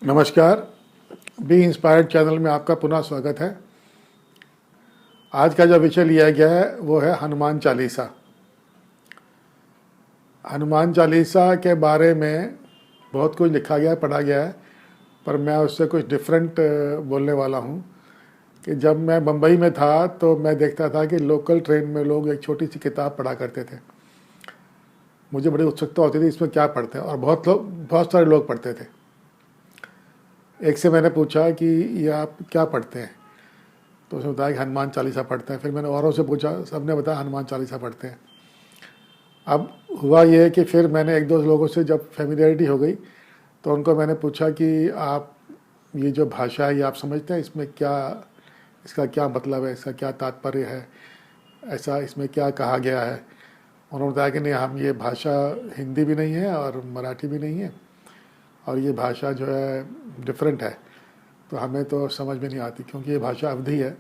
नमस्कार। B inspired channel में आपका पुनः स्वागत है। आज का जो विषय लिया गया है वो है हनुमान चालीसा। हनुमान चालीसा के बारे में बहुत कुछ लिखा गया है, पढ़ा गया है, पर मैं उससे कुछ डिफरेंट बोलने वाला हूँ कि जब मैं मुंबई में था तो मैं देखता था कि लोकल ट्रेन में लोग एक छोटी सी किताब पढ़ा करते थे। मुझे बड़ी उत्सुकता होती थी इसमें क्या पढ़ते हैं, और बहुत सारे लोग पढ़ते थे। एक से मैंने पूछा कि ये आप क्या पढ़ते हैं, तो उसने बताया कि हनुमान चालीसा पढ़ते हैं। फिर मैंने औरों से पूछा, सबने बताया हनुमान चालीसा पढ़ते हैं। अब हुआ ये कि फिर मैंने एक दो लोगों से जब फेमिलियरिटी हो गई तो उनको मैंने पूछा कि आप ये जो भाषा है ये आप समझते हैं, इसमें क्या, इसका क्या मतलब है, इसका क्या तात्पर्य है, ऐसा इसमें क्या कहा गया है। उन्होंने बताया कि नहीं, हम ये भाषा हिंदी भी नहीं है और मराठी भी नहीं है, और ये भाषा जो है डिफरेंट है, तो हमें तो समझ में नहीं आती, क्योंकि ये भाषा अवधी है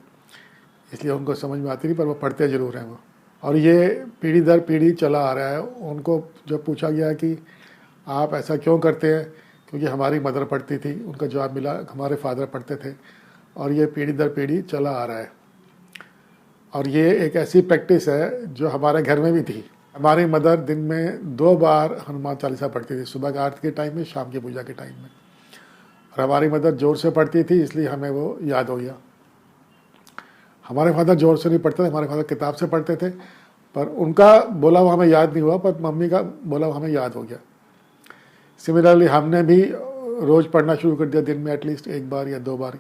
इसलिए उनको समझ में आती नहीं, पर वो पढ़ते ज़रूर हैं वो। और ये पीढ़ी दर पीढ़ी चला आ रहा है। उनको जब पूछा गया कि आप ऐसा क्यों करते हैं, क्योंकि हमारी मदर पढ़ती थी, उनका जवाब मिला हमारे फादर पढ़ते थे, और ये पीढ़ी दर पीढ़ी चला आ रहा है। और ये एक ऐसी प्रैक्टिस है जो हमारे घर में भी थी। हमारी मदर दिन में 2 बार हनुमान चालीसा पढ़ती थी, सुबह की आरती के टाइम में, शाम की पूजा के टाइम में। और हमारी मदर ज़ोर से पढ़ती थी इसलिए हमें वो याद हो गया। हमारे फादर ज़ोर से नहीं पढ़ते थे, हमारे फादर किताब से पढ़ते थे, पर उनका बोला हुआ हमें याद नहीं हुआ, पर मम्मी का बोला हुआ हमें याद हो गया। सिमिलरली हमने भी रोज़ पढ़ना शुरू कर दिया, दिन में एटलीस्ट 1 बार या 2 बार।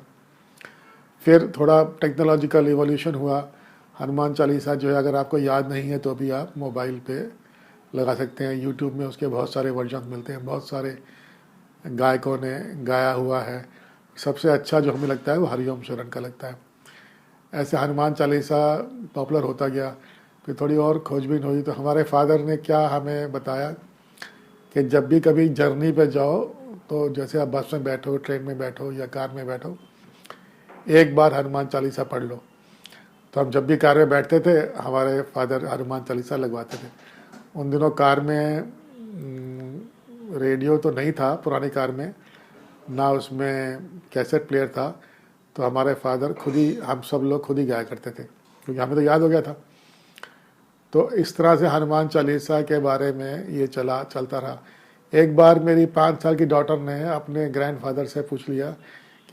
फिर थोड़ा टेक्नोलॉजिकल इवोल्यूशन हुआ। हनुमान चालीसा जो है अगर आपको याद नहीं है तो भी आप मोबाइल पे लगा सकते हैं। यूट्यूब में उसके बहुत सारे वर्जन मिलते हैं, बहुत सारे गायकों ने गाया हुआ है। सबसे अच्छा जो हमें लगता है वो हरिओम शरण का लगता है। ऐसे हनुमान चालीसा पॉपुलर होता गया। फिर थोड़ी और खोजबीन हुई तो हमारे फादर ने क्या हमें बताया कि जब भी कभी जर्नी पे जाओ तो जैसे आप बस में बैठो, ट्रेन में बैठो या कार में बैठो, 1 बार हनुमान चालीसा पढ़ लो। तो हम जब भी कार में बैठते थे हमारे फादर हनुमान चालीसा लगवाते थे। उन दिनों कार में रेडियो तो नहीं था, पुरानी कार में ना उसमें कैसेट प्लेयर था, तो हमारे फादर खुद ही, हम सब लोग खुद ही गाया करते थे, क्योंकि हमें तो याद हो गया था। तो इस तरह से हनुमान चालीसा के बारे में ये चलता रहा। एक बार मेरी 5 साल की डॉटर ने अपने ग्रैंडफादर से पूछ लिया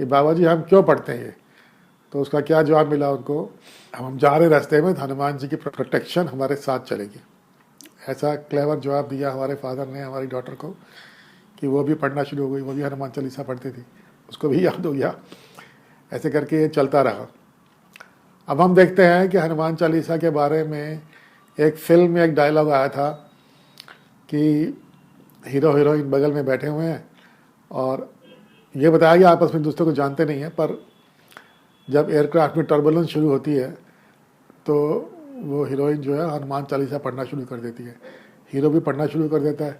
कि बाबा जी हम क्यों पढ़ते हैं ये, तो उसका क्या जवाब मिला उनको, हम जा रहे रास्ते में हनुमान जी की प्रोटेक्शन हमारे साथ चलेगी। ऐसा क्लेवर जवाब दिया हमारे फादर ने हमारी डॉटर को कि वो भी पढ़ना शुरू हो गई, वो भी हनुमान चालीसा पढ़ती थी, उसको भी याद हो गया। ऐसे करके ये चलता रहा। अब हम देखते हैं कि हनुमान चालीसा के बारे में एक फिल्म में एक डायलॉग आया था कि हीरो हीरोइन बगल में बैठे हुए हैं और ये बताया गया आपस में दूसरे को जानते नहीं हैं, पर जब एयरक्राफ्ट में टर्बुलेंस शुरू होती है तो वो हीरोइन जो है हनुमान चालीसा पढ़ना शुरू कर देती है। हीरो भी पढ़ना शुरू कर देता है,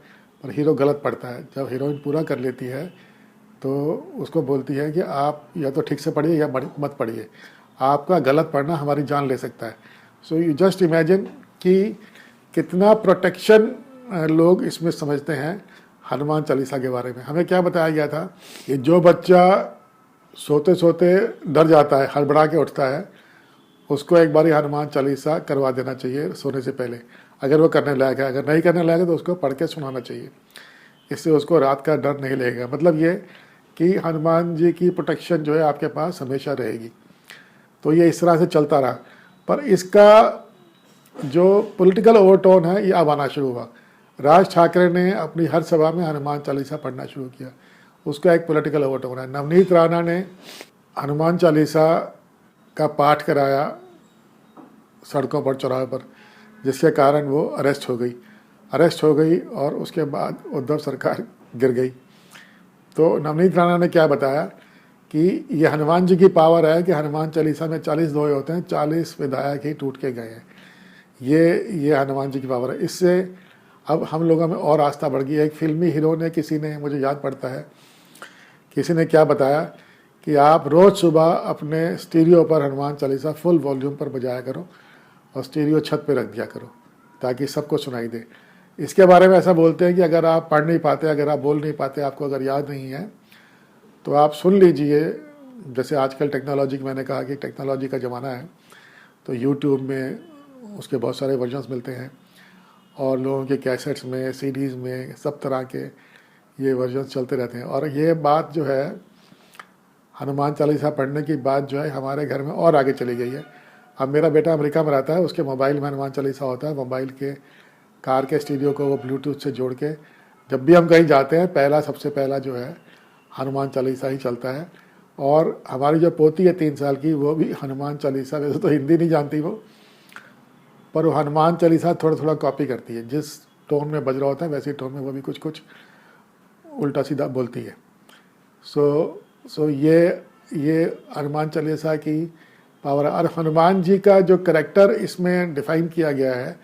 पर हीरो गलत पढ़ता है। जब हीरोइन पूरा कर लेती है तो उसको बोलती है कि आप या तो ठीक से पढ़िए या मत पढ़िए, आपका गलत पढ़ना हमारी जान ले सकता है। सो यू जस्ट इमेजिन कि कितना प्रोटेक्शन लोग इसमें समझते हैं हनुमान चालीसा के बारे में। हमें क्या बताया गया था कि जो बच्चा सोते सोते डर जाता है, हड़बड़ा के उठता है, उसको एक बार हनुमान चालीसा करवा देना चाहिए सोने से पहले, अगर वो करने लायक है। अगर नहीं करने लायक है तो उसको पढ़ के सुनाना चाहिए, इससे उसको रात का डर नहीं लगेगा। मतलब ये कि हनुमान जी की प्रोटेक्शन जो है आपके पास हमेशा रहेगी। तो ये इस तरह से चलता रहा, पर इसका जो पॉलिटिकल ओवरटोन है ये अब आना शुरू हुआ। राज ठाकरे ने अपनी हर सभा में हनुमान चालीसा पढ़ना शुरू किया, उसका एक पॉलिटिकल ओवरटोन है। नवनीत राणा ने हनुमान चालीसा का पाठ कराया सड़कों पर, चौराहे पर, जिसके कारण वो अरेस्ट हो गई और उसके बाद उद्धव सरकार गिर गई। तो नवनीत राणा ने क्या बताया कि ये हनुमान जी की पावर है कि हनुमान चालीसा में 40 दोहे होते हैं, 40 विधायक ही टूट के गए हैं। ये हनुमान जी की पावर है। इससे अब हम लोगों में और आस्था बढ़ गई है। एक फिल्मी हीरो ने, किसी ने, मुझे याद पड़ता है, किसी ने क्या बताया कि आप रोज़ सुबह अपने स्टीरियो पर हनुमान चालीसा फुल वॉल्यूम पर बजाया करो और स्टीरियो छत पे रख दिया करो ताकि सबको सुनाई दे। इसके बारे में ऐसा बोलते हैं कि अगर आप पढ़ नहीं पाते, अगर आप बोल नहीं पाते, आपको अगर याद नहीं है, तो आप सुन लीजिए। जैसे आजकल टेक्नोलॉजी की, मैंने कहा कि टेक्नोलॉजी का ज़माना है, तो यूट्यूब में उसके बहुत सारे वर्जन्स मिलते हैं और लोगों के कैसेट्स में, सीडीज़ में, सब तरह के ये वर्जन्स चलते रहते हैं। और ये बात जो है हनुमान चालीसा पढ़ने की बात जो है हमारे घर में और आगे चली गई है। अब मेरा बेटा अमेरिका में रहता है, उसके मोबाइल में हनुमान चालीसा होता है। मोबाइल के कार के स्टीरियो को वो ब्लूटूथ से जोड़ के जब भी हम कहीं जाते हैं सबसे पहला जो है हनुमान चालीसा ही चलता है। और हमारी जो पोती है 3 साल की, वो भी हनुमान चालीसा, वैसे तो हिंदी नहीं जानती वो, पर वो हनुमान चालीसा थोड़ा थोड़ा कॉपी करती है। जिस टोन में बज रहा होता है वैसे टोन में वो भी कुछ कुछ उल्टा सीधा बोलती है। सो ये हनुमान चालीसा की पावर है। और हनुमान जी का जो करेक्टर इसमें डिफाइन किया गया है,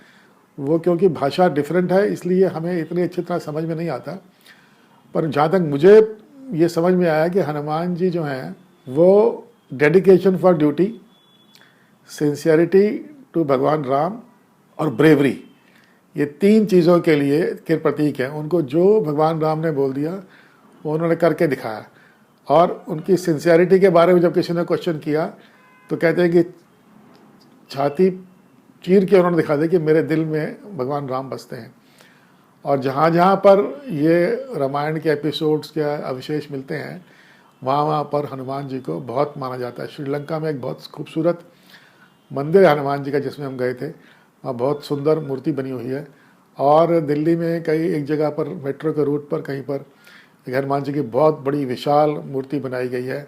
वो क्योंकि भाषा डिफरेंट है इसलिए हमें इतनी अच्छी तरह समझ में नहीं आता, पर जहाँ तक मुझे ये समझ में आया कि हनुमान जी जो हैं वो dedication for duty, sincerity to भगवान राम और ब्रेवरी, ये 3 चीज़ों के लिए के प्रतीक हैं। उनको जो भगवान राम ने बोल दिया वो उन्होंने करके दिखाया। और उनकी सिंसियरिटी के बारे में जब किसी ने क्वेश्चन किया तो कहते हैं कि छाती चीर के उन्होंने दिखा दिया कि मेरे दिल में भगवान राम बसते हैं। और जहाँ जहाँ पर ये रामायण के एपिसोड्स के अवशेष मिलते हैं वहाँ वहाँ पर हनुमान जी को बहुत माना जाता है। श्रीलंका में एक बहुत खूबसूरत मंदिर है हनुमान जी का, जिसमें हम गए थे, वहाँ बहुत सुंदर मूर्ति बनी हुई है। और दिल्ली में एक जगह पर मेट्रो के रूट पर कहीं पर एक हनुमान जी की बहुत बड़ी विशाल मूर्ति बनाई गई है।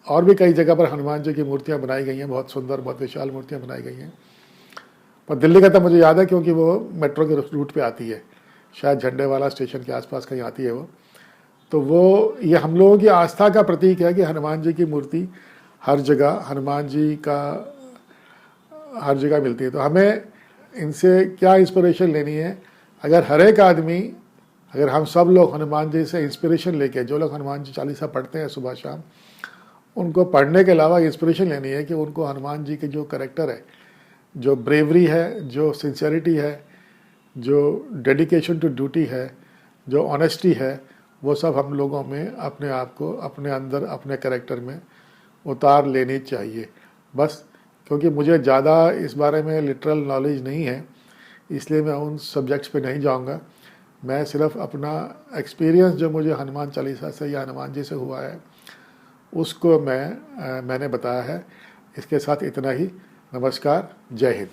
और भी कई जगह पर हनुमान जी की मूर्तियाँ बनाई गई हैं, बहुत सुंदर, बहुत विशाल मूर्तियाँ बनाई गई हैं। पर दिल्ली का तो मुझे याद है क्योंकि वो मेट्रो के रूट पे आती है, शायद झंडे वाला स्टेशन के आसपास कहीं आती है वो। तो वो ये हम लोगों की आस्था का प्रतीक है कि हनुमान जी की मूर्ति हर जगह, हनुमान जी का हर जगह मिलती है। तो हमें इनसे क्या इंस्पिरेशन लेनी है? अगर हर एक आदमी, अगर हम सब लोग हनुमान जी से इंस्पिरेशन लेके, जो लोग हनुमान जी चालीसा पढ़ते हैं सुबह शाम, उनको पढ़ने के अलावा इंस्पिरेशन लेनी है कि उनको हनुमान जी के जो करेक्टर है, जो ब्रेवरी है, जो सिंसियरिटी है, जो डेडिकेशन टू ड्यूटी है, जो ऑनेस्टी है, वो सब हम लोगों में अपने आप को, अपने अंदर, अपने करेक्टर में उतार लेनी चाहिए। बस क्योंकि मुझे ज़्यादा इस बारे में लिटरल नॉलेज नहीं है, इसलिए मैं उन सब्जेक्ट्स पे नहीं जाऊंगा। मैं सिर्फ अपना एक्सपीरियंस जो मुझे हनुमान चालीसा से या हनुमान जी से हुआ है उसको मैंने बताया है। इसके साथ इतना ही। नमस्कार, जय हिंद।